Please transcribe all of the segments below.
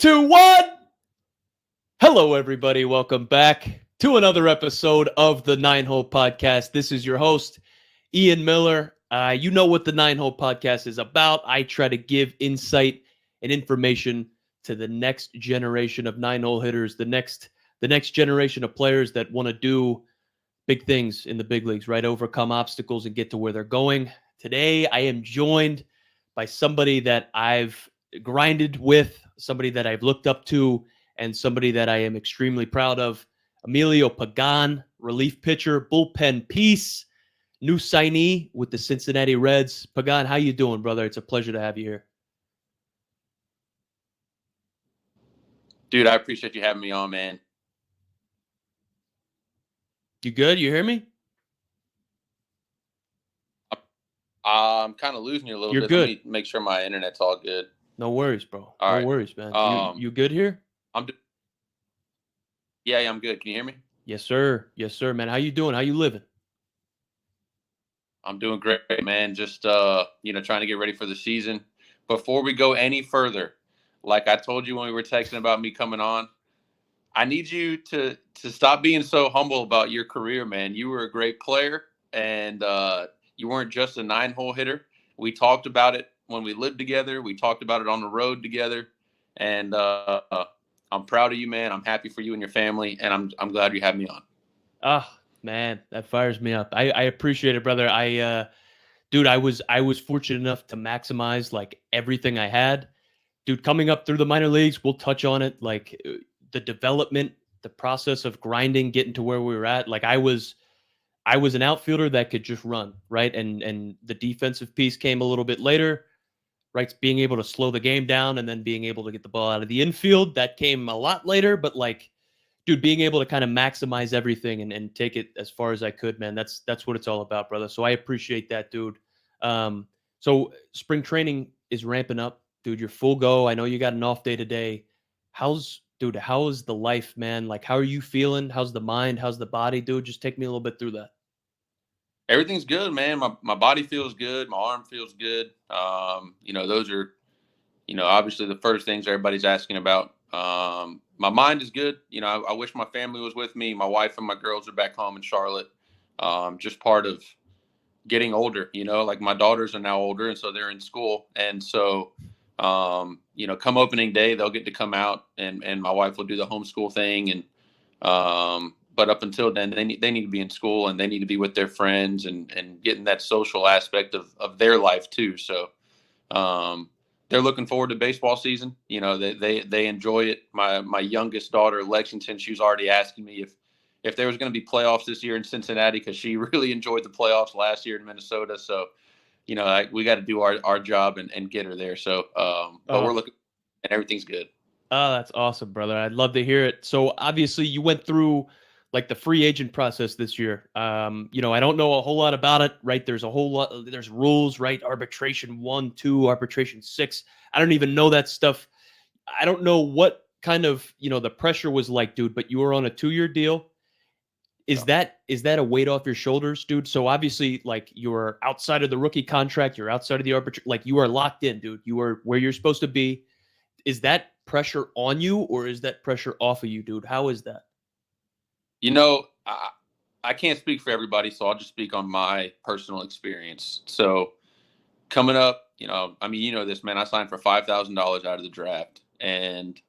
2, 1. Hello, everybody. Welcome back to another episode of the 9-Hole Podcast. This is your host, Ian Miller. You know what the 9-Hole Podcast is about. I try to give insight and information to the next generation of 9-hole hitters, the next generation of players that want to do big things in the big leagues, right? Overcome obstacles and get to where they're going. Today, I am joined by somebody that I've grinded with, somebody that I've looked up to, and somebody that I am extremely proud of. Emilio Pagán, relief pitcher, bullpen piece, new signee with the Cincinnati Reds. Pagan, how you doing, brother? It's a pleasure to have you here. Dude, I appreciate you having me on, man. You good? You hear me? I'm kind of losing you a little You're bit. good. Let me make sure my internet's all good. No worries, bro. All no right. worries, man. You good here? Yeah, I'm good. Can you hear me? Yes, sir. Yes, sir, man. How you doing? How you living? I'm doing great, man. Just trying to get ready for the season. Before we go any further, like I told you when we were texting about me coming on, I need you to stop being so humble about your career, man. You were a great player, and you weren't just a 9-hole hitter. We talked about it when we lived together. We talked about it on the road together, and I'm proud of you, man. I'm happy for you and your family, and I'm glad you had me on. Ah, man, that fires me up. I appreciate it, brother. Dude, I was fortunate enough to maximize like everything I had. Dude, coming up through the minor leagues, we'll touch on it, like the development, the process of grinding, getting to where we were at. Like I was an outfielder that could just run, right? And the defensive piece came a little bit later, right? Being able to slow the game down and then being able to get the ball out of the infield, that came a lot later. But like, dude, being able to kind of maximize everything and take it as far as I could, man, that's what it's all about, brother. So I appreciate that, dude. So spring training is ramping up, dude. You're full go. I know you got an off day today. How's the life, man? Like, how are you feeling? How's the mind? How's the body, dude? Just take me a little bit through that. Everything's good, man. My body feels good. My arm feels good. Those are, obviously the first things everybody's asking about. My mind is good. I wish my family was with me. My wife and my girls are back home in Charlotte. Just part of getting older, like my daughters are now older, and so they're in school. And so, come opening day, they'll get to come out, and my wife will do the homeschool thing. And but up until then, they need to be in school, and they need to be with their friends and getting that social aspect of their life too. So they're looking forward to baseball season. They enjoy it. My youngest daughter, Lexington, she was already asking me if there was going to be playoffs this year in Cincinnati, because she really enjoyed the playoffs last year in Minnesota. So, we got to do our job and get her there. So, but we're looking, and everything's good. Oh, that's awesome, brother. I'd love to hear it. So obviously you went through like the free agent process this year. I don't know a whole lot about it, right? There's a whole lot, there's rules, right? Arbitration 1, 2, arbitration 6. I don't even know that stuff. I don't know what kind of, the pressure was like, dude, but you were on a 2-year deal. Is that a weight off your shoulders, dude? So obviously, like, you're outside of the rookie contract, you're outside of the arbitration, like you are locked in, dude. You are where you're supposed to be. Is that pressure on you, or is that pressure off of you, dude? How is that? I can't speak for everybody, so I'll just speak on my personal experience. So coming up, this, man, I signed for $5,000 out of the draft. And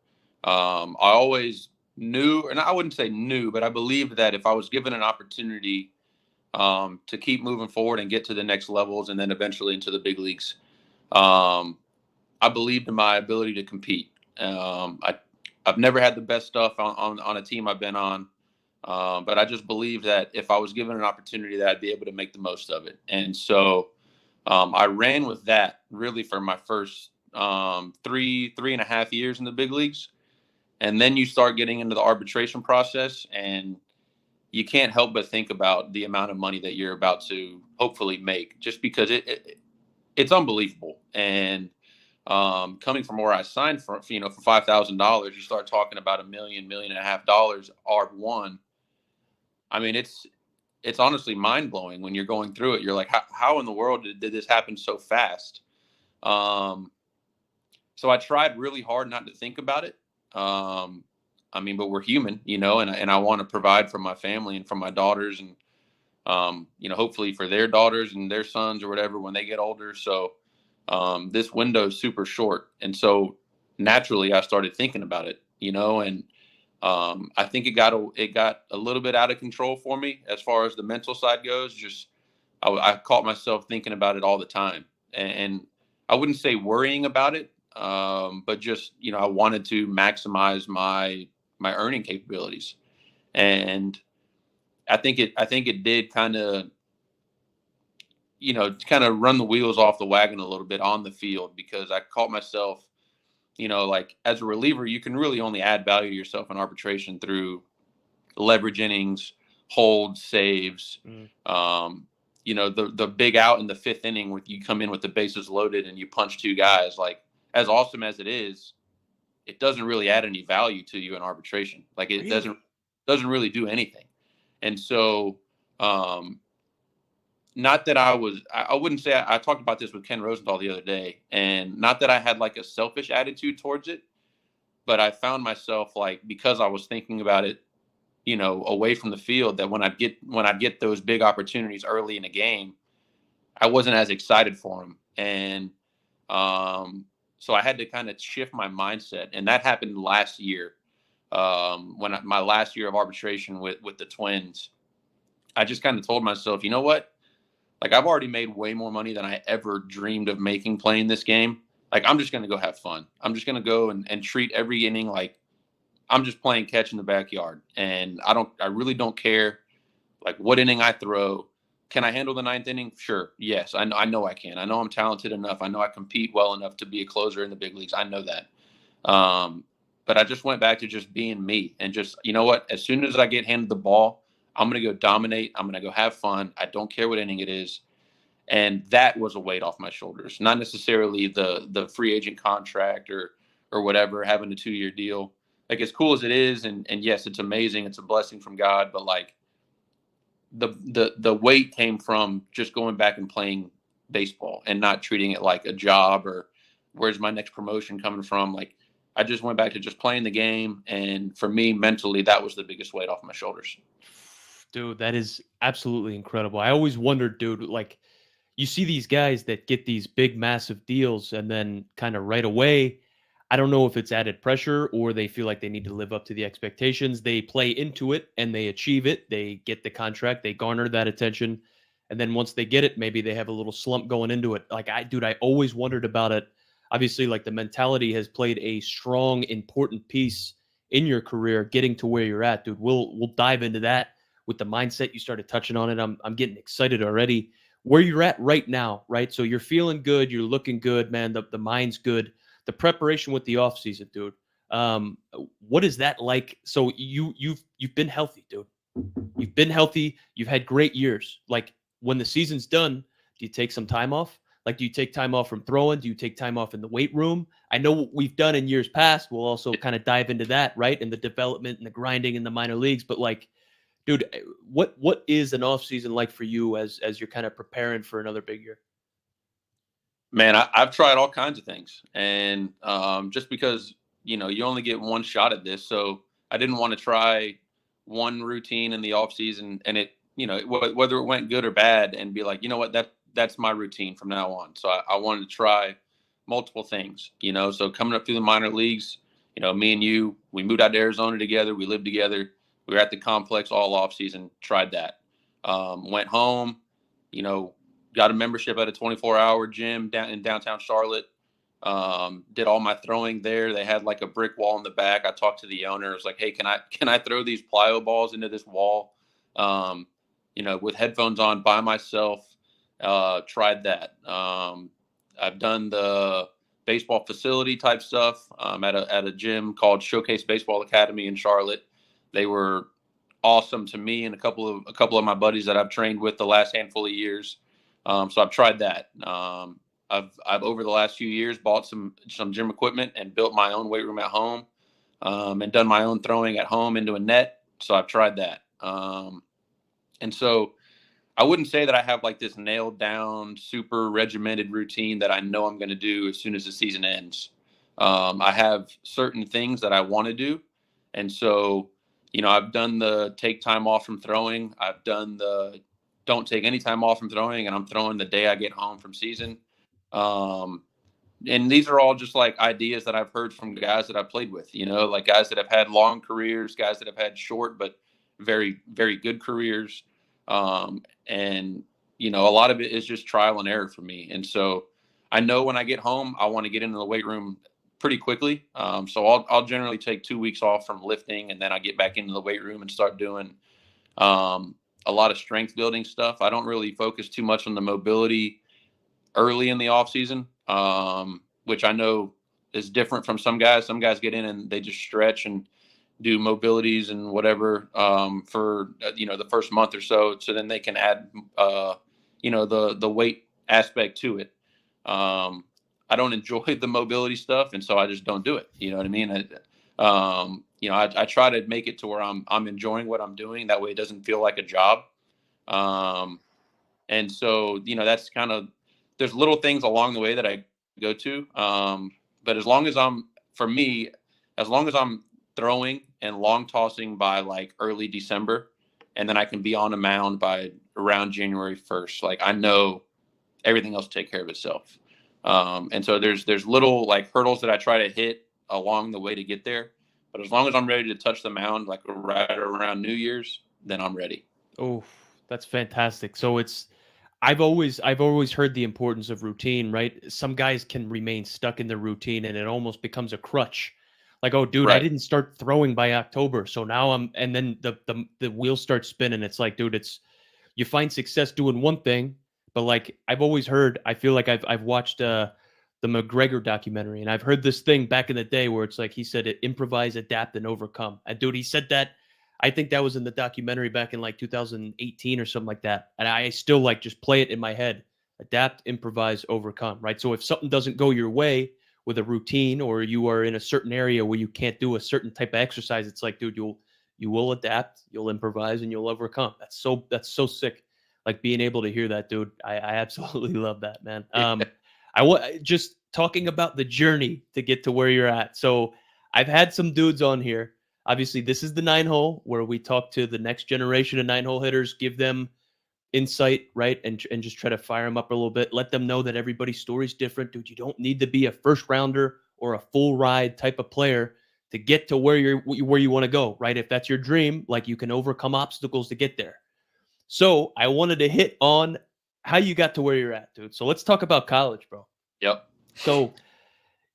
I always knew, and I wouldn't say knew, but I believed that if I was given an opportunity to keep moving forward and get to the next levels and then eventually into the big leagues, I believed in my ability to compete. I've never had the best stuff on a team I've been on, but I just believed that if I was given an opportunity, that I'd be able to make the most of it. And so I ran with that really for my first 3.5 years in the big leagues. And then you start getting into the arbitration process, and you can't help but think about the amount of money that you're about to hopefully make, just because it's unbelievable. And coming from where I signed for $5,000, you start talking about $1 million, $1.5 million ARB1. I mean, it's honestly mind blowing when you're going through it. You're like, how in the world did this happen so fast? So I tried really hard not to think about it. I mean, but we're human, you know, and I want to provide for my family and for my daughters and, you know, hopefully for their daughters and their sons or whatever when they get older. So this window is super short. And so naturally I started thinking about it, you know, and I think it got a little bit out of control for me as far as the mental side goes. Just I caught myself thinking about it all the time, and I wouldn't say worrying about it, but just, you know, I wanted to maximize my earning capabilities, and I think it did kind of, you know, kind of run the wheels off the wagon a little bit on the field, because I caught myself, you know, like as a reliever, you can really only add value to yourself in arbitration through leverage innings, holds, saves. Mm. You know, the big out in the fifth inning when you come in with the bases loaded and you punch two guys, like as awesome as it is, it doesn't really add any value to you in arbitration. Like it Really? doesn't really do anything. And so, not that I wouldn't say I talked about this with Ken Rosenthal the other day, and not that I had like a selfish attitude towards it, but I found myself, like, because I was thinking about it, you know, away from the field, that when I'd get those big opportunities early in a game, I wasn't as excited for them. And so I had to kind of shift my mindset. And that happened last year, my last year of arbitration with the Twins. I just kind of told myself, you know what? Like, I've already made way more money than I ever dreamed of making playing this game. Like, I'm just going to go have fun. I'm just going to go and treat every inning like I'm just playing catch in the backyard. And I really don't care like what inning I throw. Can I handle the ninth inning? Sure. Yes. I know I can. I know I'm talented enough. I know I compete well enough to be a closer in the big leagues. I know that. But I just went back to just being me and just, you know what, as soon as I get handed the ball, I'm going to go dominate. I'm going to go have fun. I don't care what inning it is. And that was a weight off my shoulders, not necessarily the free agent contract or whatever, having a 2-year deal. Like, as cool as it is, and yes, it's amazing. It's a blessing from God, but like the weight came from just going back and playing baseball and not treating it like a job or where's my next promotion coming from. Like, I just went back to just playing the game, and for me mentally, that was the biggest weight off my shoulders. Dude, that is absolutely incredible. I always wondered, dude, like you see these guys that get these big, massive deals and then kind of right away, I don't know if it's added pressure or they feel like they need to live up to the expectations. They play into it and they achieve it. They get the contract, they garner that attention. And then once they get it, maybe they have a little slump going into it. Like I always wondered about it. Obviously, like the mentality has played a strong, important piece in your career, getting to where you're at, dude. We'll dive into that with the mindset. You started touching on it. I'm getting excited already. Where you're at right now, right? So you're feeling good, you're looking good, man. The mind's good. The preparation with the off season, dude. What is that like? So you've been healthy, dude. You've been healthy. You've had great years. Like when the season's done, do you take some time off? Like, do you take time off from throwing? Do you take time off in the weight room? I know what we've done in years past. We'll also kind of dive into that, right? And the development and the grinding in the minor leagues. But like, dude, what is an off season like for you as you're kind of preparing for another big year? Man, I've tried all kinds of things, and just because, you know, you only get one shot at this, so I didn't want to try one routine in the off season, and it, you know, whether it went good or bad, and be like, you know what, that's my routine from now on. So I wanted to try multiple things, you know. So coming up through the minor leagues, you know, me and you, we moved out to Arizona together. We lived together. We were at the complex all off season. Tried that. Went home, you know, got a membership at a 24-hour gym down in downtown Charlotte. Did all my throwing there. They had like a brick wall in the back. I talked to the owner. I was like, hey, can I throw these plyo balls into this wall? You know, with headphones on by myself. Tried that. I've done the baseball facility type stuff at a gym called Showcase Baseball Academy in Charlotte. They were awesome to me and a couple of my buddies that I've trained with the last handful of years. So I've tried that. I've over the last few years bought some gym equipment and built my own weight room at home, and done my own throwing at home into a net. So I've tried that. And so I wouldn't say that I have like this nailed down, super regimented routine that I know I'm going to do as soon as the season ends. I have certain things that I want to do. And so, I've done the take time off from throwing. I've done the don't take any time off from throwing, and I'm throwing the day I get home from season. And these are all just like ideas that I've heard from guys that I've played with, like guys that have had long careers, guys that have had short but very, very good careers. And, a lot of it is just trial and error for me. And so I know when I get home, I want to get into the weight room pretty quickly. So I'll generally take 2 weeks off from lifting, and then I get back into the weight room and start doing a lot of strength building stuff. I don't really focus too much on the mobility early in the off season, which I know is different from some guys. Some guys get in and they just stretch and do mobilities and whatever for the first month or so then they can add the weight aspect to it. I don't enjoy the mobility stuff, and so I just don't do it. You know what I mean? I try to make it to where I'm enjoying what I'm doing. That way, it doesn't feel like a job. And so that's kind of, there's little things along the way that I go to. But as long as I'm throwing and long tossing by like early December, and then I can be on a mound by around January 1st, like I know everything else will take care of itself. And so there's little like hurdles that I try to hit along the way to get there. But as long as I'm ready to touch the mound, like right around New Year's, then I'm ready. Oh, that's fantastic. So I've always heard the importance of routine, right? Some guys can remain stuck in the routine and it almost becomes a crutch. Like, oh, dude, Right. I didn't start throwing by October, so now and then the wheels start spinning. It's like, dude, you find success doing one thing, but like I've always heard, I feel like I've watched the McGregor documentary, and I've heard this thing back in the day where it's like he said, improvise, adapt, and overcome. And dude, he said that. I think that was in the documentary back in like 2018 or something like that. And I still like just play it in my head. Adapt, improvise, overcome, right? So if something doesn't go your way with a routine, or you are in a certain area where you can't do a certain type of exercise, it's like, dude, you will adapt, you'll improvise, and you'll overcome. That's so sick. Like being able to hear that, dude. I absolutely love that, man. I want just talking about the journey to get to where you're at. So I've had some dudes on here. Obviously, this is the 9-hole where we talk to the next generation of 9-hole hitters, give them insight, right? And just try to fire them up a little bit. Let them know that everybody's story is different. Dude, you don't need to be a first rounder or a full ride type of player to get to where you want to go, right? If that's your dream, like you can overcome obstacles to get there. So I wanted to hit on how you got to where you're at, dude. So let's talk about college, bro. Yep. So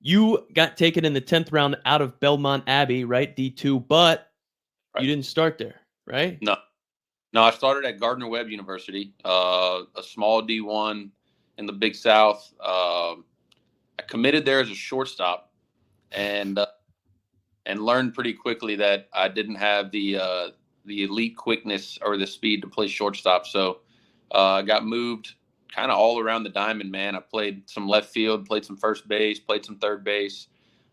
you got taken in the 10th round out of Belmont Abbey, right? D2, but you didn't start there, right? No, I started at Gardner-Webb University, a small D1 in the Big South. I committed there as a shortstop, and learned pretty quickly that I didn't have the elite quickness or the speed to play shortstop. So I got moved kind of all around the diamond, man. I played some left field, played some first base, played some third base.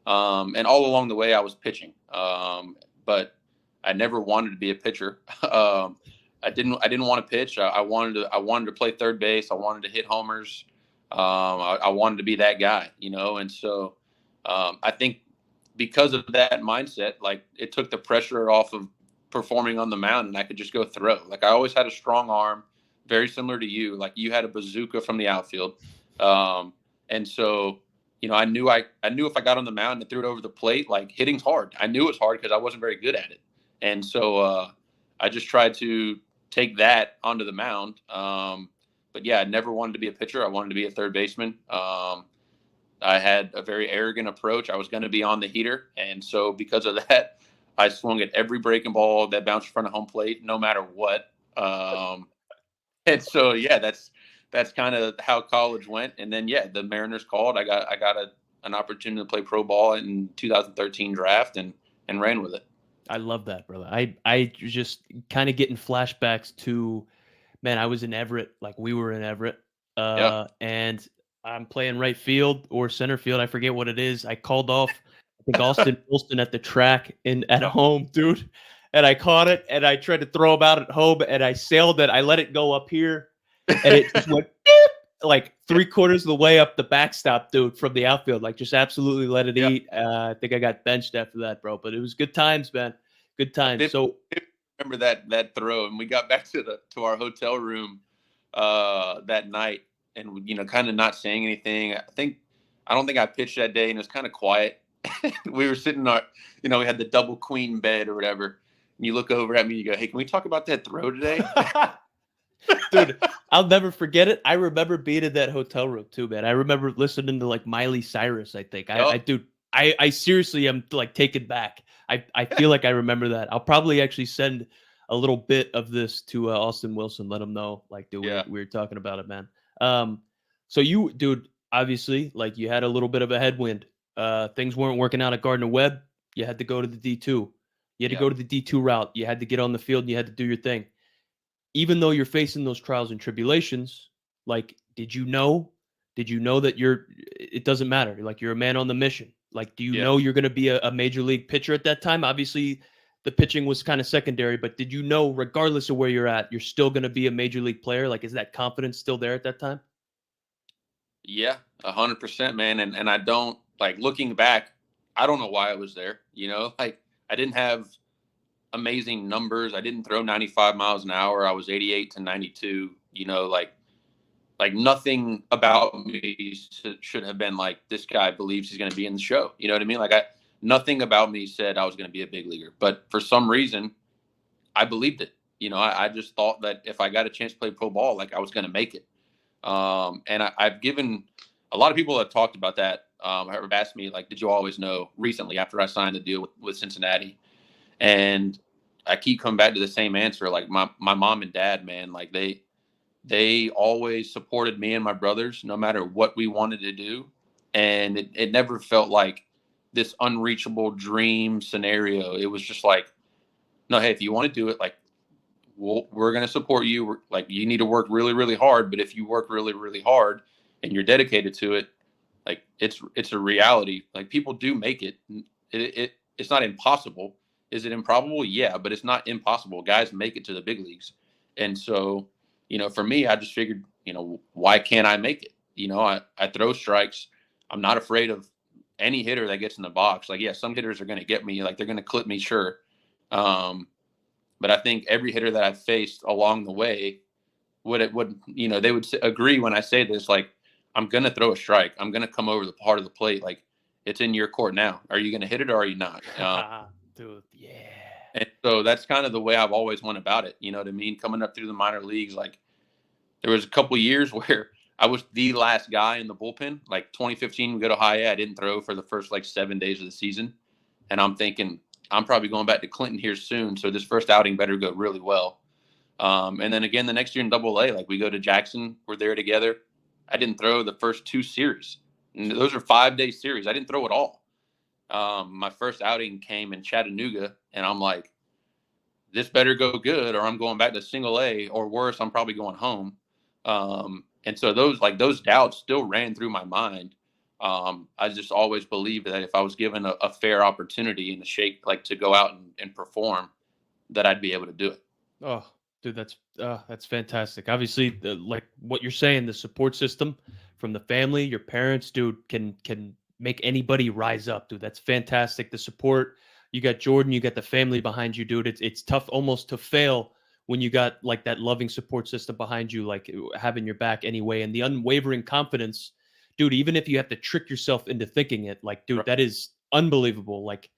And all along the way I was pitching. But I never wanted to be a pitcher. I didn't want to pitch. I wanted to play third base. I wanted to hit homers. I wanted to be that guy, And so I think because of that mindset, like it took the pressure off of performing on the mound, and I could just go throw. Like I always had a strong arm, very similar to you. Like you had a bazooka from the outfield. And so, I knew if I got on the mound and threw it over the plate, like hitting's hard. I knew it was hard because I wasn't very good at it. And so I just tried to take that onto the mound. But yeah, I never wanted to be a pitcher. I wanted to be a third baseman. I had a very arrogant approach. I was going to be on the heater. And so because of that, I swung at every breaking ball that bounced in front of home plate, no matter what. And so, yeah, that's kind of how college went. And then, yeah, the Mariners called. I got an opportunity to play pro ball in 2013 draft and ran with it. I love that, brother. I just kind of getting flashbacks to, man, I was in Everett, like we were in Everett, and I'm playing right field or center field. I forget what it is. I called off, I think Austin Wilson at the track at home, dude. And I caught it, and I tried to throw him out at home, and I sailed it. I let it go up here, and it just went beep, like 3/4 of the way up the backstop, dude, from the outfield. Like, just absolutely let it eat. I think I got benched after that, bro. But it was good times, man. Good times. So remember that throw, and we got back to our hotel room that night, and kind of not saying anything. I don't think I pitched that day, and it was kind of quiet. We were sitting in our, we had the double queen bed or whatever. And you look over at me, and you go, "Hey, can we talk about that throw today?" Dude, I'll never forget it. I remember being in that hotel room too, man. I remember listening to like Miley Cyrus, I think. I seriously am like taken back. I feel like I remember that. I'll probably actually send a little bit of this to Austin Wilson, let him know, like, dude, we were talking about it, man. So you, dude, obviously, like, you had a little bit of a headwind. Things weren't working out at Gardner Webb. You had to go to the D2. You had to go to the D2 route. You had to get on the field and you had to do your thing. Even though you're facing those trials and tribulations, like, did you know that it doesn't matter. Like, you're a man on the mission. Like, do you know you're going to be a major league pitcher at that time? Obviously, the pitching was kind of secondary, but did you know, regardless of where you're at, you're still going to be a major league player? Like, is that confidence still there at that time? Yeah, 100%, man. And I don't, like, looking back, I don't know why I was there. Like, I didn't have amazing numbers. I didn't throw 95 miles an hour. I was 88 to 92. Like nothing about me should have been like, this guy believes he's going to be in the show. You know what I mean? Like, nothing about me said I was going to be a big leaguer, but for some reason, I believed it. I just thought that if I got a chance to play pro ball, like, I was going to make it. And I've given a lot of people have talked about that. Have asked me, like, did you always know, recently after I signed the deal with Cincinnati? And I keep coming back to the same answer. Like, my mom and dad, man, like, they always supported me and my brothers no matter what we wanted to do. And it never felt like this unreachable dream scenario. It was just like, no, hey, if you want to do it, like, we're going to support you. Like, you need to work really, really hard. But if you work really, really hard and you're dedicated to it, like, it's a reality. Like, people do make it. It's not impossible. Is it improbable? Yeah, but it's not impossible. Guys make it to the big leagues. And so, for me, I just figured, why can't I make it? I throw strikes. I'm not afraid of any hitter that gets in the box. Like, yeah, some hitters are going to get me. Like, they're going to clip me, sure. But I think every hitter that I've faced along the way they would agree when I say this, like, I'm going to throw a strike. I'm going to come over the part of the plate. Like, it's in your court now. Are you going to hit it or are you not? Dude, yeah. And so that's kind of the way I've always went about it. You know what I mean? Coming up through the minor leagues, like, there was a couple of years where I was the last guy in the bullpen. Like 2015, we go to high A. I didn't throw for the first like 7 days of the season. And I'm thinking, I'm probably going back to Clinton here soon. So this first outing better go really well. And then again, the next year in Double A, like, we go to Jackson. We're there together. I didn't throw the first 2 series. And those are 5-day series. I didn't throw at all. My first outing came in Chattanooga, and I'm like, this better go good or I'm going back to Single A, or worse, I'm probably going home. And so those doubts still ran through my mind. I just always believed that if I was given a fair opportunity and a shake, like, to go out and perform, that I'd be able to do it. Oh, dude, that's fantastic. Obviously, like what you're saying, the support system from the family, your parents, dude, can make anybody rise up, dude. That's fantastic. The support, you got Jordan, you got the family behind you, dude. It's tough almost to fail when you got like that loving support system behind you, like having your back anyway, and the unwavering confidence, dude. Even if you have to trick yourself into thinking it, like, dude, that is unbelievable. Like,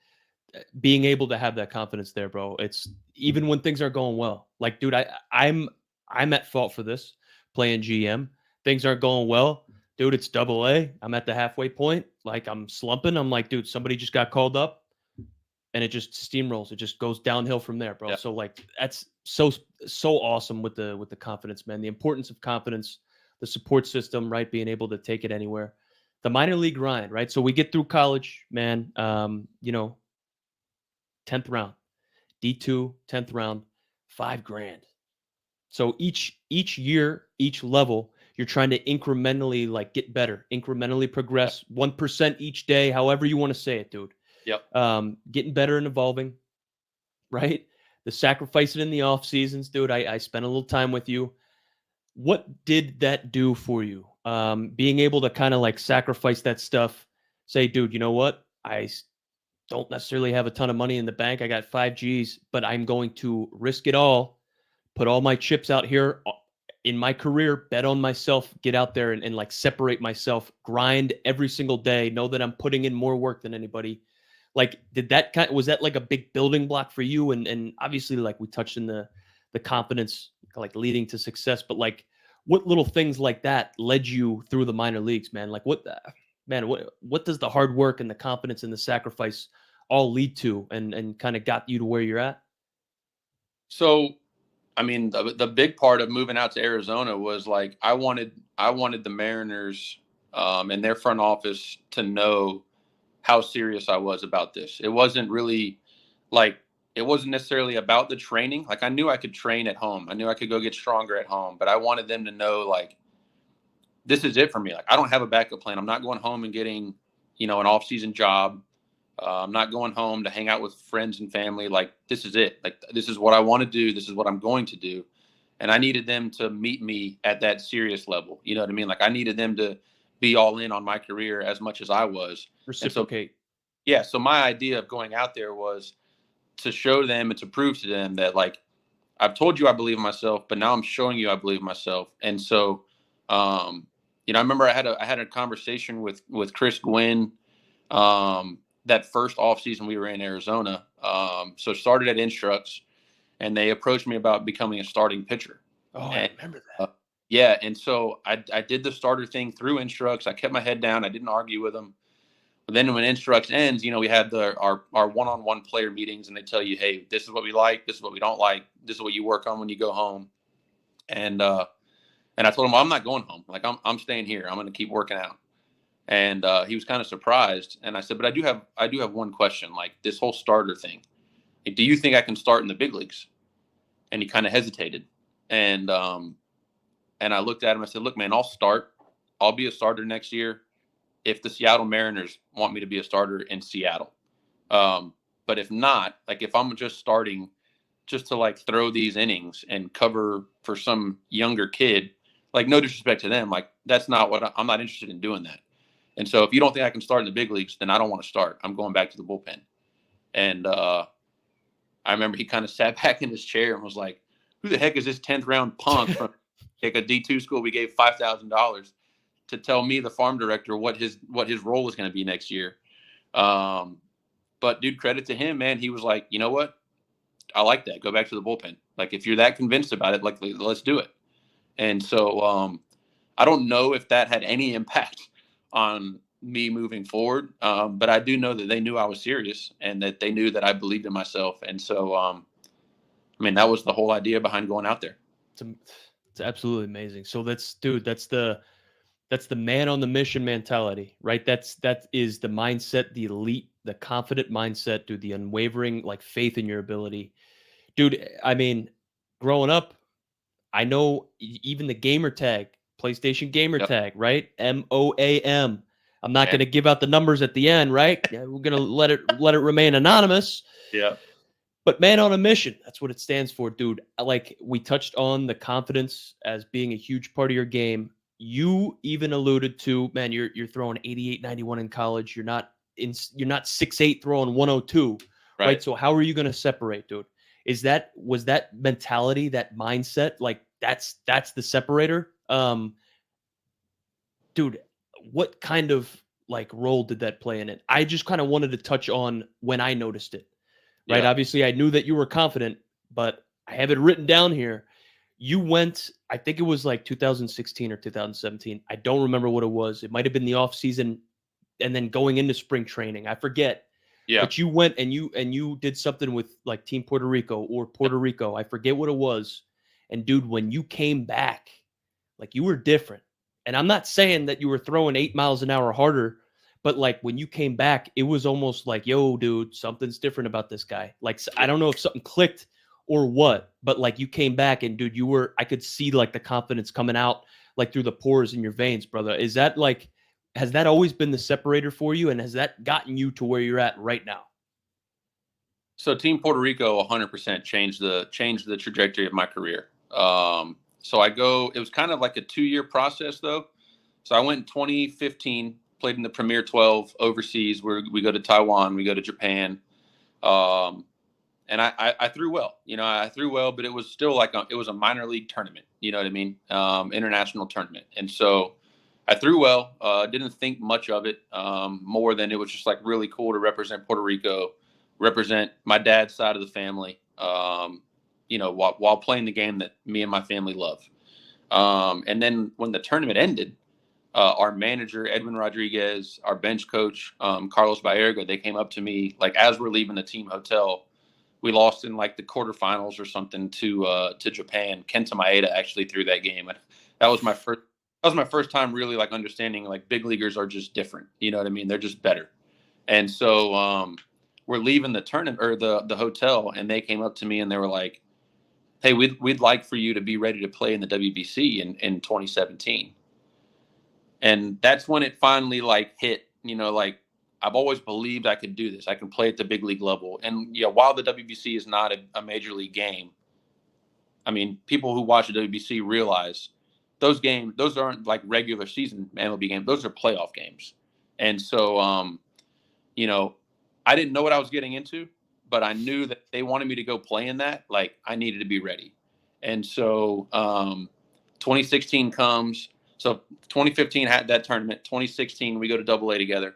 being able to have that confidence there, bro. It's even when things aren't going well. Like, dude, I'm at fault for this playing GM. Things aren't going well, dude. It's Double A. I'm at the halfway point. Like, I'm slumping. I'm like, dude, somebody just got called up, and it just steamrolls. It just goes downhill from there, bro. Yeah. So, like, that's so awesome with the confidence, man. The importance of confidence, the support system, right? Being able to take it anywhere. The minor league grind, right? So we get through college, man. 10th round, D2, 10th round, $5,000. So each year, each level, you're trying to incrementally, like, get better, incrementally progress, 1% each day, however you want to say it, dude. Yep. Getting better and evolving, right? The sacrificing in the off seasons, dude. I spent a little time with you. What did that do for you being able to kind of like sacrifice that stuff, say, dude, you know what? Don't necessarily have a ton of money in the bank. I got 5 Gs, but I'm going to risk it all, put all my chips out here in my career, bet on myself, get out there and like separate myself, grind every single day, know that I'm putting in more work than anybody. Like, was that like a big building block for you? And obviously, like we touched in the confidence, like leading to success, but like what little things like that led you through the minor leagues, man? Like what does the hard work and the confidence and the sacrifice all lead to and kind of got you to where you're at? So, I mean, the big part of moving out to Arizona was like I wanted the Mariners and their front office to know how serious I was about this. It wasn't really like it wasn't necessarily about the training. Like I knew I could train at home. I knew I could go get stronger at home, but I wanted them to know like this is it for me. Like I don't have a backup plan. I'm not going home and getting, an off-season job. I'm not going home to hang out with friends and family. Like this is it. Like this is what I want to do. This is what I'm going to do. And I needed them to meet me at that serious level. You know what I mean? Like I needed them to be all in on my career as much as I was. Reciprocate. Yeah. So my idea of going out there was to show them and to prove to them that like I've told you I believe in myself, but now I'm showing you I believe in myself. And so, I remember I had a conversation with Chris Gwynn that first off season we were in Arizona. So started at Instructs, and they approached me about becoming a starting pitcher. Oh, I remember that. Yeah, and so I did the starter thing through Instructs. I kept my head down. I didn't argue with them. But then when Instructs ends, we had our one-on-one player meetings, and they tell you, hey, this is what we like, this is what we don't like, this is what you work on when you go home. And I told him, well, I'm not going home. Like I'm staying here. I'm going to keep working out. And he was kind of surprised. And I said, but I do have one question. Like this whole starter thing. Like, do you think I can start in the big leagues? And he kind of hesitated. And I looked at him. I said, look, man, I'll start. I'll be a starter next year if the Seattle Mariners want me to be a starter in Seattle. But if not, like if I'm just starting just to like throw these innings and cover for some younger kid, like no disrespect to them, like that's not what I'm not interested in doing that. And so if you don't think I can start in the big leagues, then I don't want to start. I'm going back to the bullpen. And I remember he kind of sat back in his chair and was like, who the heck is this 10th round punk from like a D2 school we gave $5,000 to tell me, the farm director, what his role is going to be next year? But dude, credit to him, man. He was like, you know what? I like that. Go back to the bullpen. Like if you're that convinced about it, like let's do it. And so I don't know if that had any impact on me moving forward. But I do know that they knew I was serious and that they knew that I believed in myself. And so, that was the whole idea behind going out there. It's absolutely amazing. So that's the man on the mission mentality, right? That is the mindset, the elite, the confident mindset, dude, the unwavering like faith in your ability. Dude, I mean, growing up, I know even the gamer tag, PlayStation gamer tag, right? MOAM. I'm not going to give out the numbers at the end, right? Yeah, we're going to let it remain anonymous. Yeah. But man on a mission, that's what it stands for, dude. Like we touched on the confidence as being a huge part of your game. You even alluded to, man, you're throwing 88, 91 in college. You're not 6'8" throwing 102, right? So how are you going to separate, dude? Was that mentality, that mindset, like that's the separator? Dude, what kind of like role did that play in it? I just kind of wanted to touch on when I noticed it. Right. Yeah. Obviously, I knew that you were confident, but I have it written down here. You went, I think it was like 2016 or 2017. I don't remember what it was. It might have been the off season and then going into spring training. I forget. Yeah. But you went and you did something with like Team Puerto Rico or Puerto Rico. I forget what it was. And dude, when you came back, like you were different. And I'm not saying that you were throwing 8 miles an hour harder. But like when you came back, it was almost like, yo, dude, something's different about this guy. Like, I don't know if something clicked or what, but like you came back and dude, I could see like the confidence coming out like through the pores in your veins, brother. Is that like, has that always been the separator for you? And has that gotten you to where you're at right now? So Team Puerto Rico 100% changed the trajectory of my career. So it was kind of like a 2-year process though. So I went in 2015, played in the Premier 12 overseas, where we go to Taiwan, we go to Japan. And I threw well. I threw well, but it was still like it was a minor league tournament. You know what I mean? International tournament. And so I threw well. Didn't think much of it, more than it was just like really cool to represent Puerto Rico, represent my dad's side of the family. While playing the game that me and my family love. And then when the tournament ended, our manager, Edwin Rodriguez, our bench coach, Carlos Baerga, they came up to me like as we're leaving the team hotel. We lost in like the quarterfinals or something to Japan. Kenta Maeda actually threw that game. That was my first time really like understanding like big leaguers are just different. You know what I mean? They're just better. And so we're leaving the tournament or the hotel, and they came up to me and they were like, "Hey, we'd like for you to be ready to play in the WBC in 2017." And that's when it finally like hit. Like I've always believed I could do this. I can play at the big league level. And while the WBC is not a major league game, I mean, people who watch the WBC realize those aren't like regular season MLB games. Those are playoff games. And so, I didn't know what I was getting into, but I knew that they wanted me to go play in that. Like I needed to be ready. And so 2016 comes. So 2015 had that tournament. 2016, we go to AA together.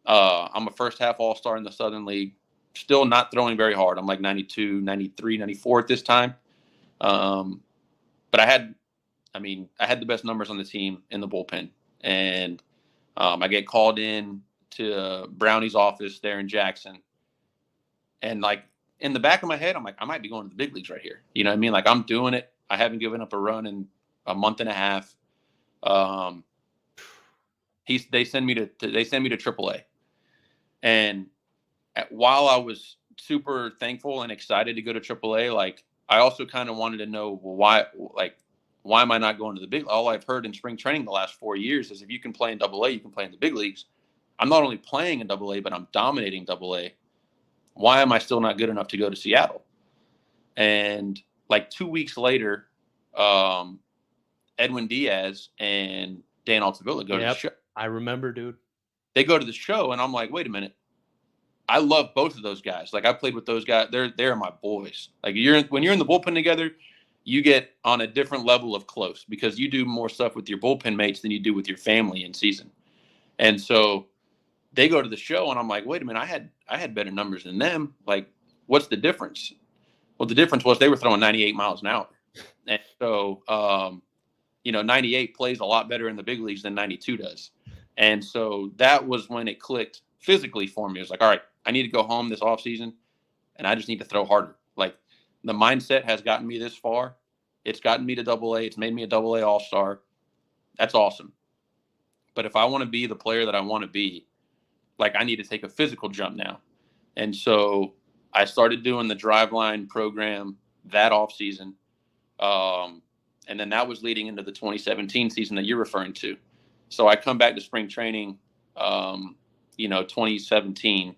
I'm a first half all-star in the Southern League, still not throwing very hard. I'm like 92, 93, 94 at this time. But I had the best numbers on the team in the bullpen. And I get called in to Brownie's office there in Jackson. And like in the back of my head, I'm like, I might be going to the big leagues right here. You know what I mean? Like I'm doing it. I haven't given up a run in a month and a half. They send me to AAA. And while I was super thankful and excited to go to AAA, like I also kind of wanted to know, well, why am I not going to the big? All I've heard in spring training the last 4 years is if you can play in AA, you can play in the big leagues. I'm not only playing in AA, but I'm dominating AA. Why am I still not good enough to go to Seattle? And like 2 weeks later, Edwin Diaz and Dan Altavilla go to the show. I remember, dude. They go to the show, and I'm like, wait a minute. I love both of those guys. Like I played with those guys. They're my boys. Like when you're in the bullpen together, you get on a different level of close because you do more stuff with your bullpen mates than you do with your family in season. And so they go to the show, and I'm like, wait a minute, I had better numbers than them. Like, what's the difference? Well, the difference was they were throwing 98 miles an hour. And so 98 plays a lot better in the big leagues than 92 does. And so that was when it clicked physically for me. It was like, all right, I need to go home this offseason, and I just need to throw harder. Like the mindset has gotten me this far. It's gotten me to AA. It's made me a AA all-star. That's awesome. But if I want to be the player that I want to be, like I need to take a physical jump now. And so I started doing the Driveline program that offseason. And then that was leading into the 2017 season that you're referring to. So I come back to spring training, 2017,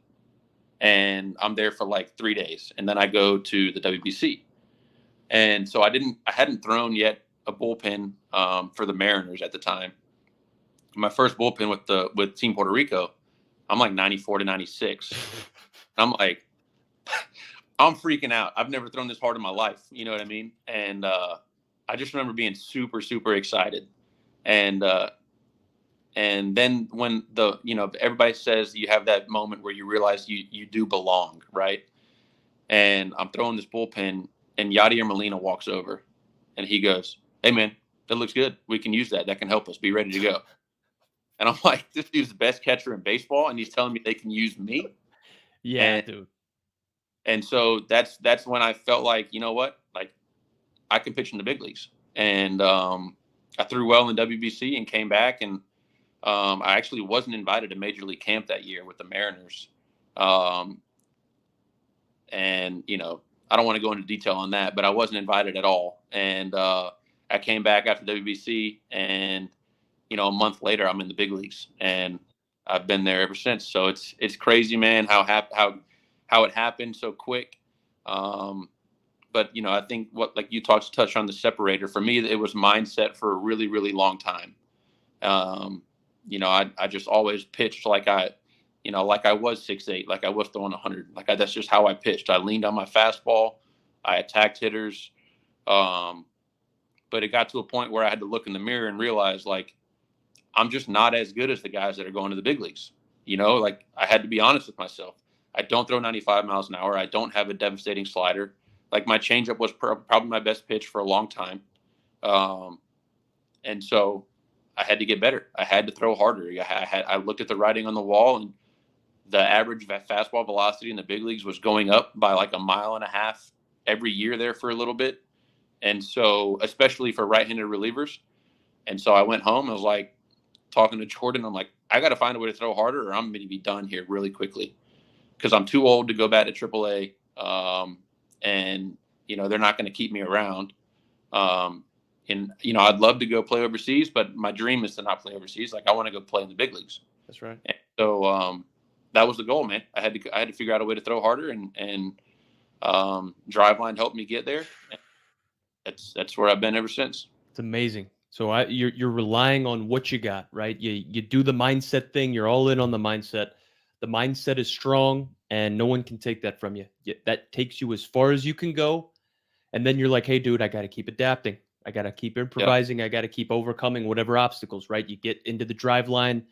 and I'm there for like 3 days. And then I go to the WBC. And so I hadn't thrown yet a bullpen for the Mariners at the time. My first bullpen with Team Puerto Rico, I'm like 94 to 96. I'm like, I'm freaking out. I've never thrown this hard in my life. You know what I mean? And I just remember being super, super excited. And then when everybody says you have that moment where you realize you do belong, right? And I'm throwing this bullpen, and Yadier Molina walks over, and he goes, "Hey man, that looks good. We can use that. That can help us be ready to go." And I'm like, this dude's the best catcher in baseball, and he's telling me they can use me. Yeah, dude. And so that's when I felt like, you know what, like I can pitch in the big leagues. And I threw well in WBC and came back, and I actually wasn't invited to Major League Camp that year with the Mariners. And I don't want to go into detail on that, but I wasn't invited at all. And I came back after WBC, and a month later, I'm in the big leagues, and I've been there ever since. So it's crazy, man, how it happened so quick. But I think like you touched on the separator. For me, it was mindset for a really, really long time. You know, I just always pitched like like I was 6'8", like I was throwing 100. That's just how I pitched. I leaned on my fastball. I attacked hitters. But it got to a point where I had to look in the mirror and realize, like, I'm just not as good as the guys that are going to the big leagues. You know, like, I had to be honest with myself. I don't throw 95 miles an hour. I don't have a devastating slider. Like, my changeup was probably my best pitch for a long time. And so I had to get better. I had to throw harder. I looked at the writing on the wall, and the average fastball velocity in the big leagues was going up by like 1.5 miles every year there for a little bit. And so, especially for right-handed relievers. And so I went home. I was like, talking to Jordan, I'm like, I got to find a way to throw harder, or I'm going to be done here really quickly, because I'm too old to go back to AAA. And, you know, they're not going to keep me around. And, you know, I'd love to go play overseas, but my dream is to not play overseas. Like, I want to go play in the big leagues. That's right. And so that was the goal, man. I had to figure out a way to throw harder, and Driveline helped me get there. That's where I've been ever since. It's amazing. So you're relying on what you got, right? You do the mindset thing. You're all in on the mindset. The mindset is strong, and no one can take that from you. That takes you as far as you can go. And then you're like, hey, dude, I got to keep adapting. I got to keep improvising. I got to keep overcoming whatever obstacles, right? You get into the drive line.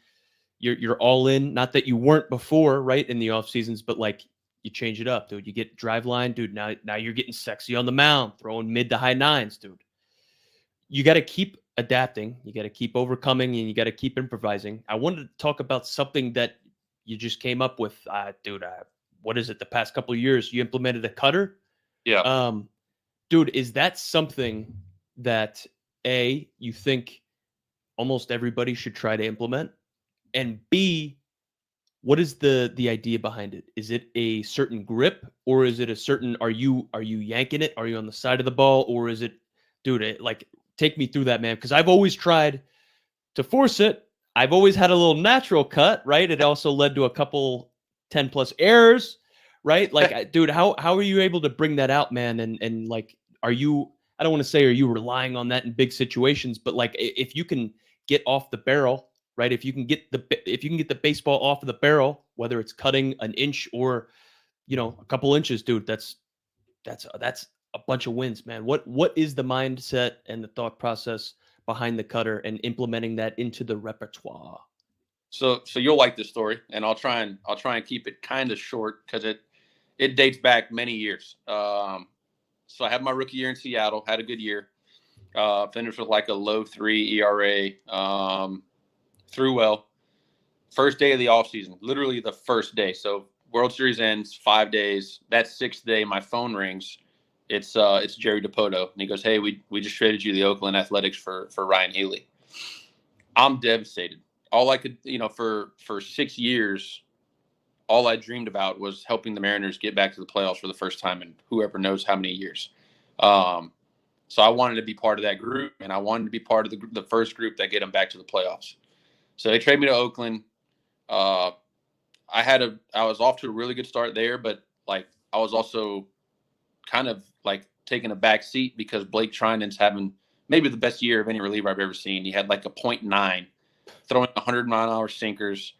You're all in. Not that you weren't before, right, in the off seasons, but like, you change it up, dude. You get drive line, dude. Now you're getting sexy on the mound, throwing mid to high nines, dude. You got to keep adapting. You got to keep overcoming, and you got to keep improvising. I wanted to talk about something that you just came up with, dude. What is it? The past couple of years, you implemented a cutter. Yeah. Dude, is that something that you think almost everybody should try to implement, and B, what is the idea behind it? Is it a certain grip, or is it a certain, are you yanking it? Are you on the side of the ball, or is it, dude, like, take me through that, man. Cause I've always tried to force it. I've always had a little natural cut, right? It also led to a couple 10+ errors, right? Like, dude, how are you able to bring that out, man? And like, I don't want to say, are you relying on that in big situations, but like, if you can get off the barrel, right? If you can get the baseball off of the barrel, whether it's cutting an inch or, you know, a couple inches, dude, that's a bunch of wins, man. What is the mindset and the thought process behind the cutter and implementing that into the repertoire? So you'll like this story, and I'll try and keep it kind of short, because it dates back many years. So I had my rookie year in Seattle, had a good year, finished with like a low 3 ERA, threw well. First day of the offseason, literally the first day. So World Series ends 5 days. That 6th day, my phone rings. It's Jerry DiPoto, and he goes, "Hey, we just traded you to the Oakland Athletics for Ryan Healy." I'm devastated. All I could, you know, for 6 years, all I dreamed about was helping the Mariners get back to the playoffs for the first time in whoever knows how many years. So I wanted to be part of that group, and I wanted to be part of the first group that get them back to the playoffs. So they traded me to Oakland. I was off to a really good start there, but like, I was also kind of like taking a back seat, because Blake Trinan's having maybe the best year of any reliever I've ever seen. He had like a .9, throwing 100-mile-an-hour sinkers.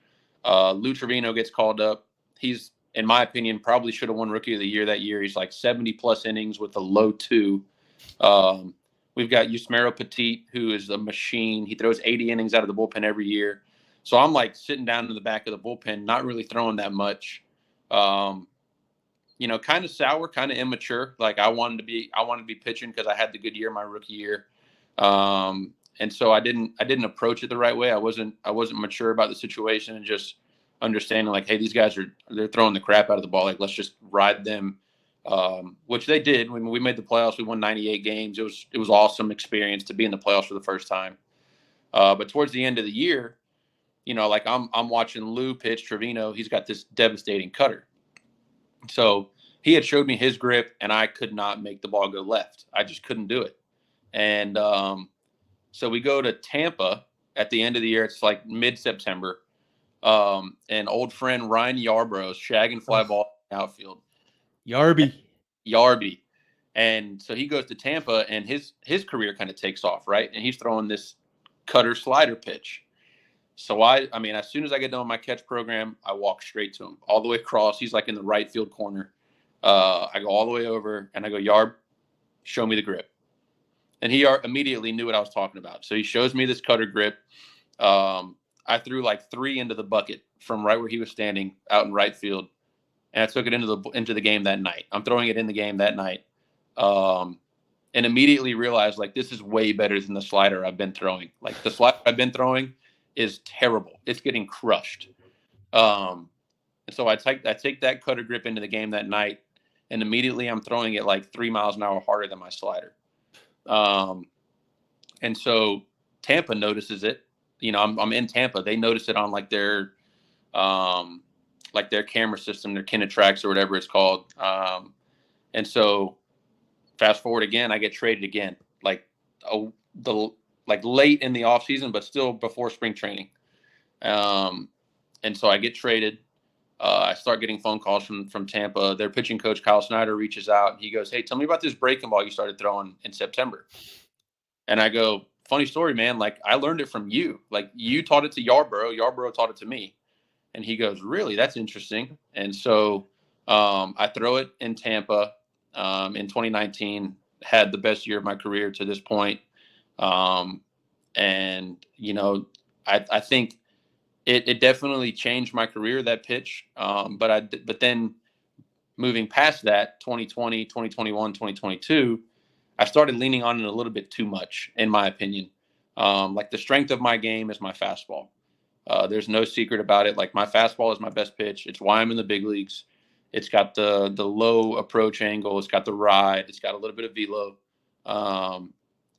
Lou Trevino gets called up. He's, in my opinion, probably should have won Rookie of the Year that year. He's like 70+ innings with a low 2. We've got Yusmeiro Petit, who is a machine. He throws 80 innings out of the bullpen every year. So I'm like sitting down in the back of the bullpen, not really throwing that much. You know, kind of sour, kind of immature. Like, I wanted to be pitching, because I had the good year my rookie year. And so I didn't approach it the right way. I wasn't mature about the situation, and just understanding, like, hey, these guys they're throwing the crap out of the ball. Like, let's just ride them. Which they did. When we made the playoffs, we won 98 games. It was awesome experience to be in the playoffs for the first time. But towards the end of the year, you know, like, I'm watching Lou pitch Trevino. He's got this devastating cutter. So he had showed me his grip, and I could not make the ball go left. I just couldn't do it. And so we go to Tampa at the end of the year. It's like mid-September. And old friend Ryan Yarbrough's shagging fly ball in the outfield. Yarby. And so he goes to Tampa, and his career kind of takes off, right? And he's throwing this cutter slider pitch. So I mean, as soon as I get done with my catch program, I walk straight to him all the way across. He's like in the right field corner. I go all the way over and I go, Yarb, show me the grip. And he immediately knew what I was talking about. So he shows me this cutter grip. I threw like 3 into the bucket from right where he was standing out in right field. And I took it into the game that night. I'm throwing it in the game that night. And immediately realized like this is way better than the slider I've been throwing. Like the slider I've been throwing is terrible. It's getting crushed. And so I take that cutter grip into the game that night, and immediately I'm throwing it like 3 miles an hour harder than my slider. And so Tampa notices it. You know, I'm in Tampa. They notice it on like their camera system, their Kinetrax or whatever it's called. And so fast forward again, I get traded again, like late in the off season, but still before spring training. And so I get traded. I start getting phone calls from Tampa. Their pitching coach, Kyle Snyder, reaches out. He goes, "Hey, tell me about this breaking ball you started throwing in September." And I go, "Funny story, man. Like, I learned it from you. Like, you taught it to Yarborough. Yarborough taught it to me." And he goes, "Really? That's interesting." And so I throw it in Tampa in 2019, had the best year of my career to this point. And, you know, I think it definitely changed my career, that pitch. But then moving past that, 2020, 2021, 2022, I started leaning on it a little bit too much, in my opinion. Like the strength of my game is my fastball. There's no secret about it. Like my fastball is my best pitch. It's why I'm in the big leagues. It's got the low approach angle. It's got the ride. It's got a little bit of velo.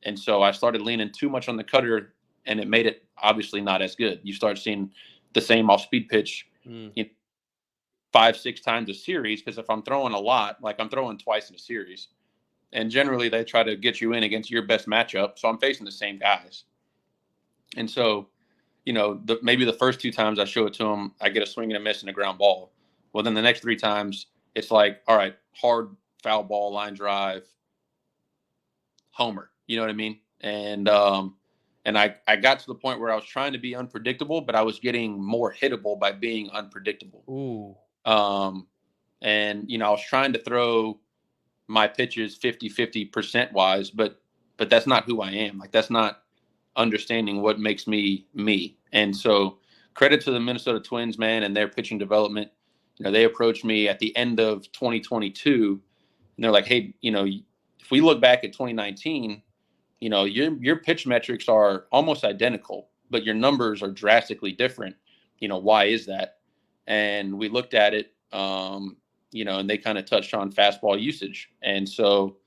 And so I started leaning too much on the cutter, and it made it obviously not as good. You start seeing the same off-speed pitch 5-6 times a series, because if I'm throwing a lot, like I'm throwing twice in a series, and generally they try to get you in against your best matchup, so I'm facing the same guys. And so, you know, maybe the first 2 times I show it to them, I get a swing and a miss and a ground ball. Well, then the next 3 times, it's like, all right, hard foul ball, line drive, homer. You know what I mean? And I got to the point where I was trying to be unpredictable, but I was getting more hittable by being unpredictable. Ooh. And, you know, I was trying to throw my pitches 50-50% wise, but that's not who I am. Like, that's not understanding what makes me me. And so credit to the Minnesota Twins, man, and their pitching development. You know, they approached me at the end of 2022, and they're like, "Hey, you know, if we look back at 2019, you know, your pitch metrics are almost identical, but your numbers are drastically different. You know, why is that?" And we looked at it, you know, and they kind of touched on fastball usage. And so